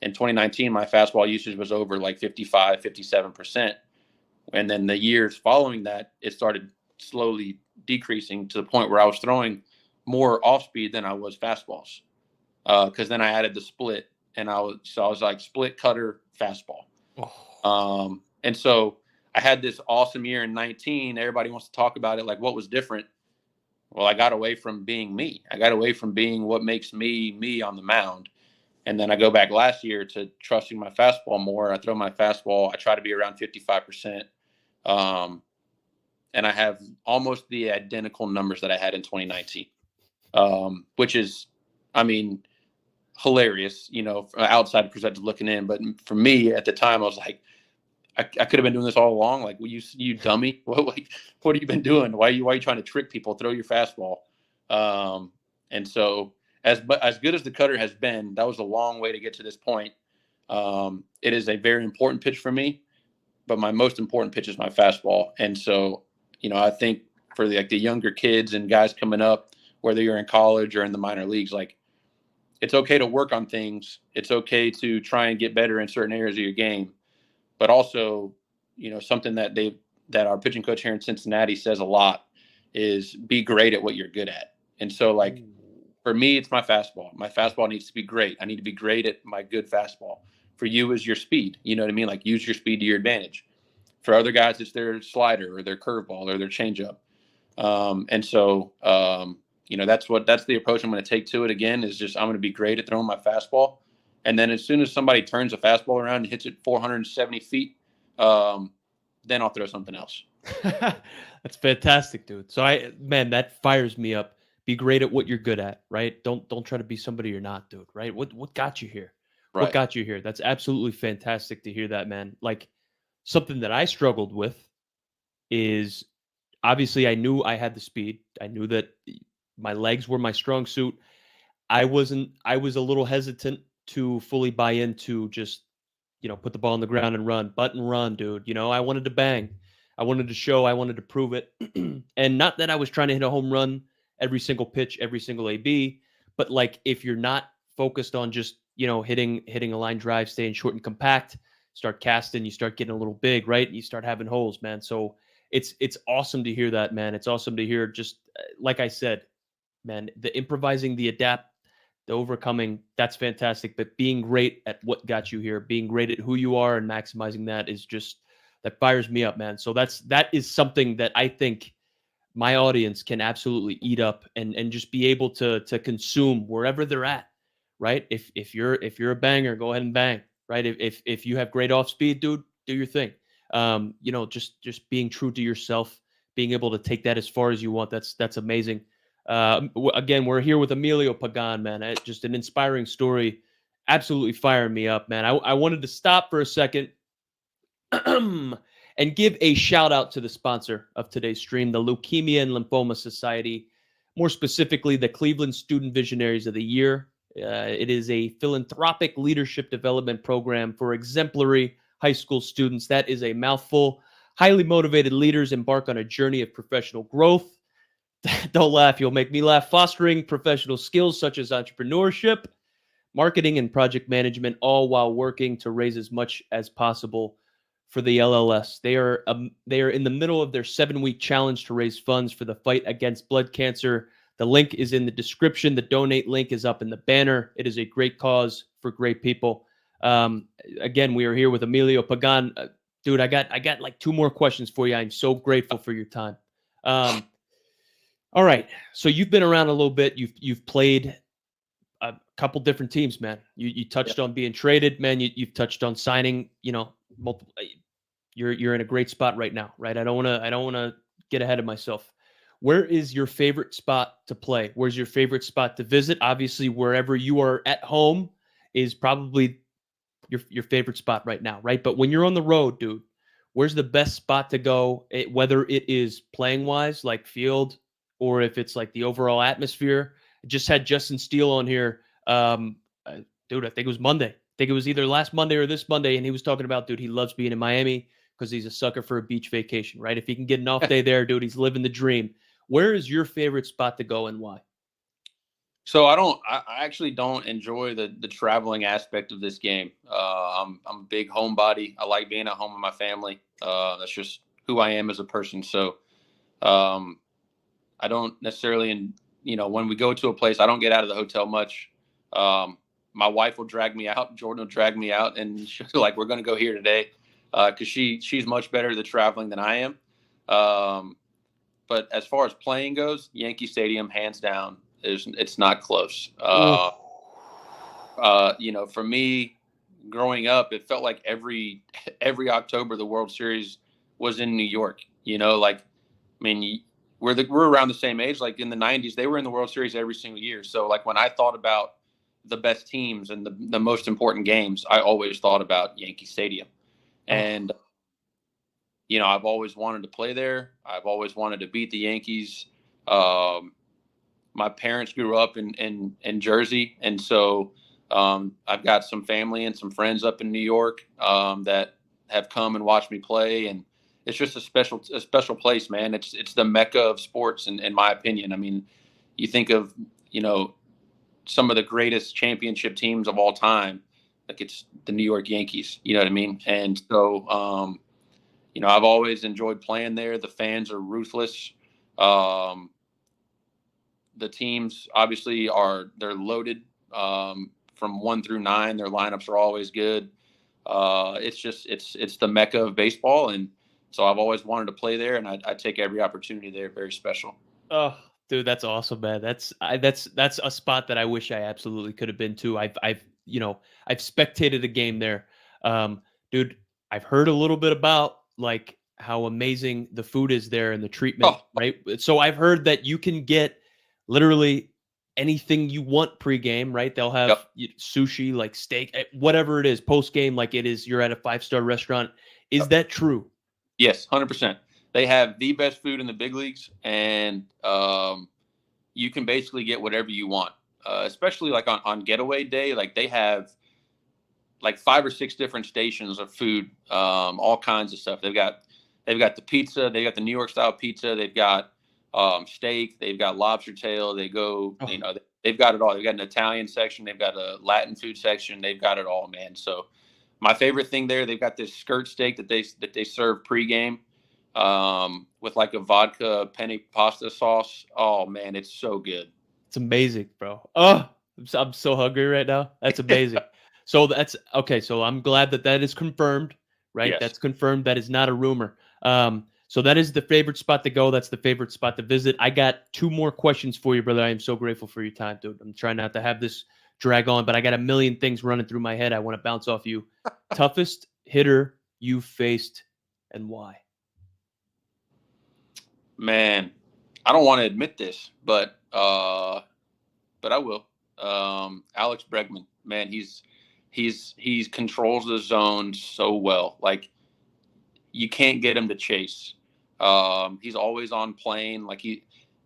in 2019, my fastball usage was over like 55-57%. And then the years following that, it started slowly decreasing to the point where I was throwing more off speed than I was fastballs. Because then I added the split, and I was like split, cutter, fastball. Oh. And so I had this awesome year in 19. Everybody wants to talk about it, like what was different. Well, I got away from being me. I got away from being what makes me me on the mound. And then I go back last year to trusting my fastball more. I throw my fastball. I try to be around 55%. And I have almost the identical numbers that I had in 2019, which is, I mean, hilarious, you know, outside perspective looking in. But for me at the time, I was like, I could have been doing this all along. Like, you dummy. What have you been doing? Why are you trying to trick people? Throw your fastball. And so as good as the cutter has been, that was a long way to get to this point. It is a very important pitch for me, but my most important pitch is my fastball. And so, you know, I think for the younger kids and guys coming up, whether you're in college or in the minor leagues, like, it's okay to work on things. It's okay to try and get better in certain areas of your game. But also, you know, something that our pitching coach here in Cincinnati says a lot is be great at what you're good at. And so, like, for me, it's my fastball. My fastball needs to be great. I need to be great at my good fastball. For you is your speed. You know what I mean? Like, use your speed to your advantage. For other guys, it's their slider or their curveball or their changeup. And so, you know, that's the approach I'm going to take to it again, is just I'm going to be great at throwing my fastball. And then as soon as somebody turns a fastball around and hits it 470 feet, then I'll throw something else. That's fantastic, dude. So man, that fires me up. Be great at what you're good at, right? Don't try to be somebody you're not, dude, right? What got you here? What Right. got you here? That's absolutely fantastic to hear that, man. Like, something that I struggled with is, obviously I knew I had the speed. I knew that my legs were my strong suit. I was a little hesitant to fully buy into just, put the ball on the ground and run, button run, dude. I wanted to bang. I wanted to show, I wanted to prove it. And not that I was trying to hit a home run every single pitch, every single AB, but like, if you're not focused on just, hitting a line drive, staying short and compact, start casting, you start getting a little big, right? You start having holes, man. So it's awesome to hear that, man. It's awesome to hear, just like I said, man, the improvising, the adapt, the overcoming, that's fantastic. But being great at what got you here, being great at who you are and maximizing that is just, that fires me up, man. So that is something that I think my audience can absolutely eat up and just be able to consume wherever they're at, right? If you're a banger, go ahead and bang, right? If you have great off speed, dude, do your thing. Just being true to yourself, being able to take that as far as you want. That's amazing. Again, we're here with Emilio Pagán, man. Just an inspiring story, absolutely firing me up, man. I wanted to stop for a second and give a shout out to the sponsor of today's stream, the Leukemia and Lymphoma Society, more specifically, the Cleveland Student Visionaries of the Year. It is a philanthropic leadership development program for exemplary high school students. That is a mouthful. Highly motivated leaders embark on a journey of professional growth. Don't laugh, you'll make me laugh. Fostering professional skills such as entrepreneurship, marketing, and project management, all while working to raise as much as possible for the LLS. They are in the middle of their 7-week challenge to raise funds for the fight against blood cancer. The link is in the description. The donate link is up in the banner. It is a great cause for great people. Again, we are here with Emilio Pagán. Dude, I got like 2 more questions for you. I'm so grateful for your time. All right. So you've been around a little bit. You've played a couple different teams, man. You touched on being traded, man. You've touched on signing, multiple. You're in a great spot right now, right? I don't want to get ahead of myself. Where is your favorite spot to play? Where's your favorite spot to visit? Obviously, wherever you are at home is probably your favorite spot right now, right? But when you're on the road, dude, where's the best spot to go? Whether it is playing wise, like field, or if it's like the overall atmosphere. I just had Justin Steele on here. Dude, I think it was Monday. I think it was either last Monday or this Monday. And he was talking about, dude, he loves being in Miami because he's a sucker for a beach vacation, right? If he can get an off day there, dude, he's living the dream. Where is your favorite spot to go and why? So I actually don't enjoy the traveling aspect of this game. I'm a big homebody. I like being at home with my family. That's just who I am as a person. So I don't necessarily, when we go to a place, I don't get out of the hotel much. My wife will drag me out. Jordan will drag me out, and she'll be like, we're going to go here today, because she's much better at the traveling than I am. But as far as playing goes, Yankee Stadium, hands down, it's not close. For me, growing up, it felt like every October the World Series was in New York. We're around the same age. Like in the 90s, they were in the World Series every single year. So like when I thought about the best teams and the most important games, I always thought about Yankee Stadium. And I've always wanted to play there. I've always wanted to beat the Yankees. My parents grew up in Jersey, and so I've got some family and some friends up in New York that have come and watched me play, and it's just a special place, man. It's the mecca of sports, in my opinion. I mean, you think of some of the greatest championship teams of all time, like it's the New York Yankees. You know what I mean? And so I've always enjoyed playing there. The fans are ruthless. The teams obviously they're loaded from 1 through 9. Their lineups are always good. It's the mecca of baseball, and so I've always wanted to play there, and I take every opportunity there. Very special. Oh, dude, that's awesome, man. That's a spot that I wish I absolutely could have been to. I've spectated a game there, dude. I've heard a little bit about like how amazing the food is there and the treatment, Oh, right? So I've heard that you can get literally anything you want pregame, right? They'll have yep. sushi, like steak, whatever it is, postgame, like it is. You're at a 5-star restaurant. Is Yep. that true? Yes, 100%. They have the best food in the big leagues, and you can basically get whatever you want. Especially like on getaway day, like they have like 5 or 6 different stations of food, all kinds of stuff. They've got the pizza, they got the New York style pizza, they've got steak, they've got lobster tail. They go, Oh. you know, they've got it all. They've got an Italian section, they've got a Latin food section, they've got it all, man. So my favorite thing there, they've got this skirt steak that they serve pregame, with like a vodka penne pasta sauce. Oh man, it's so good. It's amazing, bro. Oh, I'm so hungry right now. That's amazing. So that's okay. So I'm glad that that is confirmed, right? Yes. That's confirmed. That is not a rumor. So that is the favorite spot to go. That's the favorite spot to visit. I got 2 more questions for you, brother. I am so grateful for your time, dude. I'm trying not to have this drag on, but I got a million things running through my head. I want to bounce off you. Toughest hitter you faced and why? Man, I don't want to admit this, but I will. Alex Bregman, man, he controls the zone so well. Like you can't get him to chase. He's always on plane. Like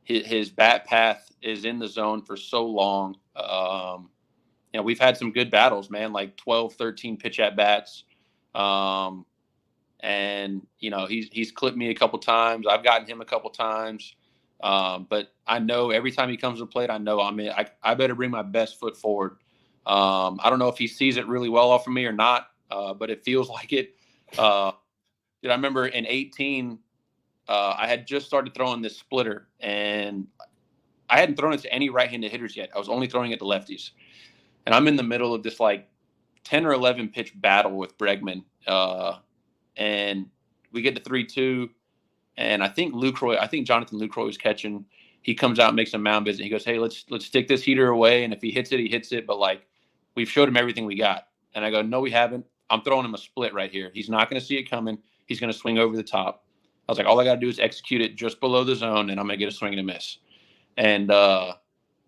his bat path is in the zone for so long. You know, we've had some good battles, man, like 12, 13 pitch at bats. And you know, he's clipped me a couple times. I've gotten him a couple times. But I know every time he comes to the plate, I know I better bring my best foot forward. I don't know if he sees it really well off of me or not, but it feels like it. I remember in 18, I had just started throwing this splitter, and I hadn't thrown it to any right-handed hitters yet. I was only throwing it to lefties. And I'm in the middle of this like 10 or 11 pitch battle with Bregman. And we get to 3-2. And I think Jonathan Lucroy was catching. He comes out and makes a mound visit. He goes, "Hey, let's stick this heater away. And if he hits it, he hits it. But like, we've showed him everything we got." And I go, "No, we haven't. I'm throwing him a split right here. He's not going to see it coming. He's going to swing over the top." I was like, all I got to do is execute it just below the zone, and I'm going to get a swing and a miss. And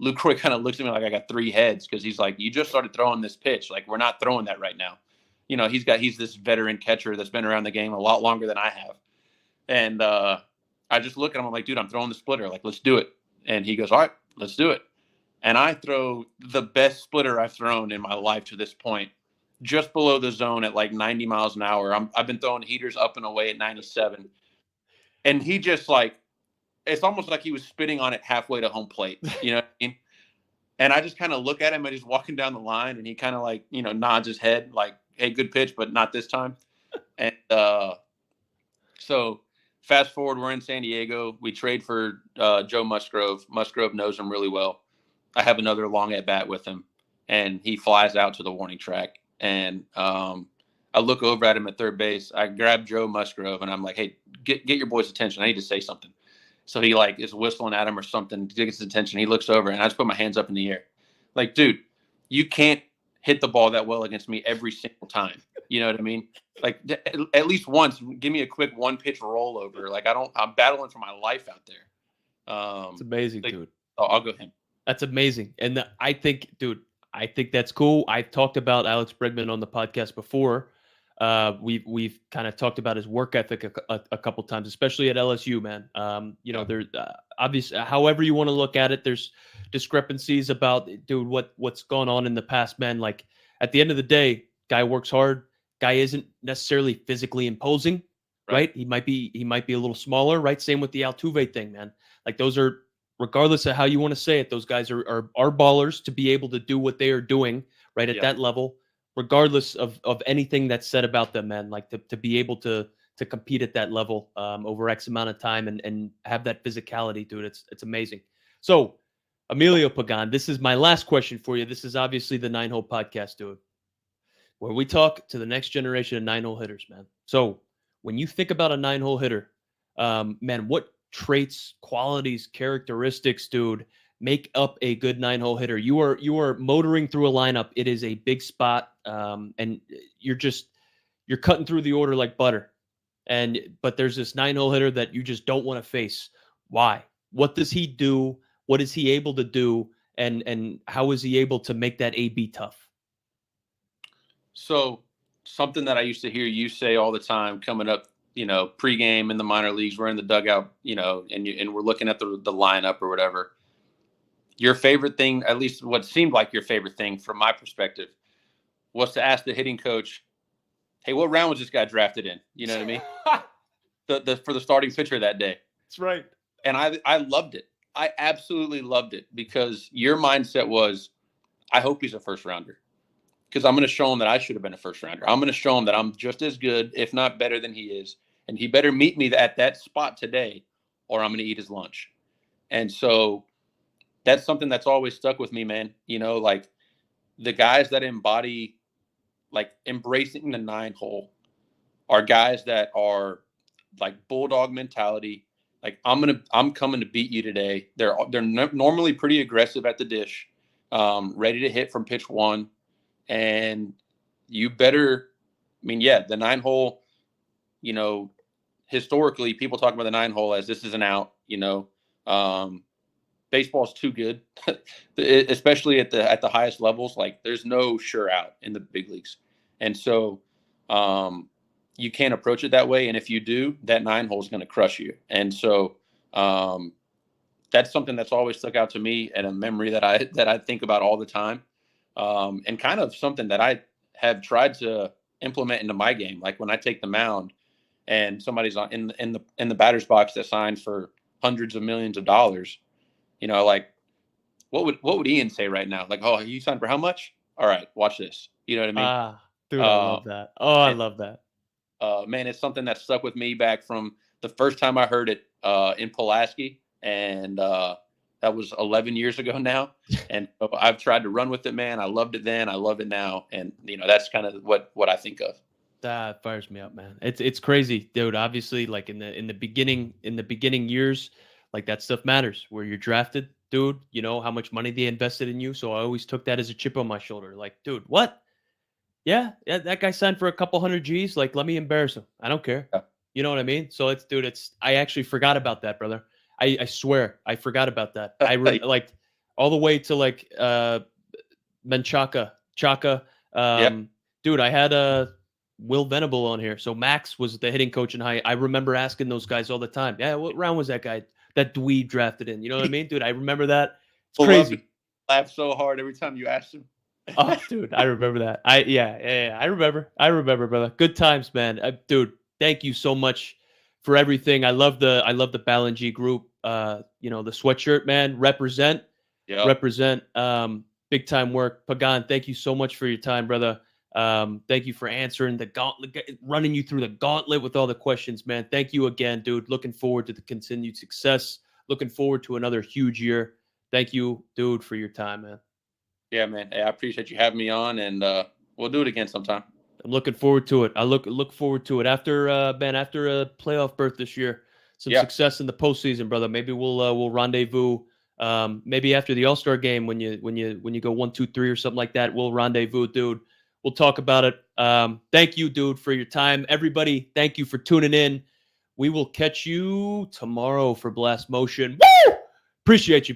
Lucroy kind of looks at me like I got 3 heads, because he's like, "You just started throwing this pitch. Like, we're not throwing that right now." You know, he's this veteran catcher that's been around the game a lot longer than I have. And I just look at him. I'm like, "Dude, I'm throwing the splitter. Like, let's do it." And he goes, "All right, let's do it." And I throw the best splitter I've thrown in my life to this point, just below the zone at like 90 miles an hour. I've been throwing heaters up and away at 97. And he just like, it's almost like he was spitting on it halfway to home plate. You know what I mean? And I just kind of look at him and he's walking down the line, and he kind of like, you know, nods his head like, "Hey, good pitch, but not this time." And so fast forward, we're in San Diego. We trade for Joe Musgrove. Musgrove knows him really well. I have another long at bat with him, and he flies out to the warning track. And I look over at him at third base. I grab Joe Musgrove, and I'm like, "Hey, get your boy's attention. I need to say something." So he like is whistling at him or something to get his attention. He looks over, and I just put my hands up in the air. Like, "Dude, you can't hit the ball that well against me every single time." You know what I mean? Like, at least once, give me a quick 1-pitch rollover. Like, I'm battling for my life out there. It's amazing, like, dude. I'll go him. That's amazing. And I think, dude, I think that's cool. I've talked about Alex Bregman on the podcast before. We've kind of talked about his work ethic a couple times, especially at LSU, man. You know, there's obviously, however you want to look at it, there's discrepancies about, dude, what's going on in the past, man. Like, at the end of the day, guy works hard. Guy isn't necessarily physically imposing, right? He might be a little smaller, right? Same with the Altuve thing, man. Like, those are, regardless of how you want to say it, those guys are ballers to be able to do what they are doing, right, at that level, regardless of anything that's said about them, man. Like, to be able to compete at that level over X amount of time and have that physicality, dude, it's amazing. So, Emilio Pagan, this is my last question for you. This is obviously the 9-hole podcast, dude, where we talk to the next generation of 9-hole hitters, man. So when you think about a 9-hole hitter, man, what traits, qualities, characteristics, dude, make up a good 9-hole hitter? You are motoring through a lineup. It is a big spot, and you're cutting through the order like butter. but there's this 9-hole hitter that you just don't want to face. Why? What does he do? What is he able to do? And how is he able to make that AB tough? So something that I used to hear you say all the time coming up, pregame in the minor leagues, we're in the dugout, and we're looking at the lineup or whatever. Your favorite thing, at least what seemed like your favorite thing from my perspective, was to ask the hitting coach, hey, what round was this guy drafted in? You know what I mean? For the starting pitcher that day. That's right. And I loved it. I absolutely loved it because your mindset was, I hope he's a first rounder because I'm going to show him that I should have been a first rounder. I'm going to show him that I'm just as good, if not better than he is. And he better meet me at that spot today or I'm going to eat his lunch. And so that's something that's always stuck with me, man. Like the guys that embody, like embracing the 9-hole are guys that are like bulldog mentality. Like I'm coming to beat you today. They're normally pretty aggressive at the dish, ready to hit from pitch one. And you better, the 9-hole, historically people talk about the 9-hole as this is an out, baseball's too good, especially at the highest levels. Like there's no sure out in the big leagues. And so, you can't approach it that way. And if you do, that 9-hole is going to crush you. And so that's something that's always stuck out to me and a memory that I think about all the time. And kind of something that I have tried to implement into my game. Like when I take the mound and somebody's in the batter's box that signed for hundreds of millions of dollars, like what would Ian say right now? Like, oh, you signed for how much? All right, watch this. You know what I mean? Dude, I love that. Oh, I love that. Man, it's something that stuck with me back from the first time I heard it in Pulaski, and that was 11 years ago now. And I've tried to run with it, man. I loved it then. I love it now, and that's kind of what I think of. That fires me up, man. It's crazy, dude. Obviously, like in the beginning years, like that stuff matters. Where you're drafted, dude. You know how much money they invested in you. So I always took that as a chip on my shoulder. Like, dude, what? Yeah, that guy signed for a couple hundred G's. Like, let me embarrass him. I don't care. Yeah. You know what I mean? So I actually forgot about that, brother. I swear I forgot about that. Like all the way to like Menchaca, Chaka. Dude, I had Will Venable on here. So Max was the hitting coach in high. I remember asking those guys all the time. Yeah, what round was that guy that dweeb drafted in? You know what I mean, dude? I remember that. It's crazy. Laugh so hard every time you asked him. Oh, dude, I remember that. I remember, brother. Good times, man. Dude, thank you so much for everything. I love the Ballingy group. The sweatshirt, man. Represent. Big time work. Pagan, thank you so much for your time, brother. Thank you for answering the gauntlet, running you through the gauntlet with all the questions, man. Thank you again, dude. Looking forward to the continued success. Looking forward to another huge year. Thank you, dude, for your time, man. Yeah, man. Hey, I appreciate you having me on, and we'll do it again sometime. I'm looking forward to it. I look forward to it after a playoff berth this year. Some success in the postseason, brother. Maybe we'll rendezvous. Maybe after the All-Star game when you go 1, 2, 3 or something like that, we'll rendezvous, dude. We'll talk about it. Thank you, dude, for your time. Everybody, thank you for tuning in. We will catch you tomorrow for Blast Motion. Woo! Appreciate you.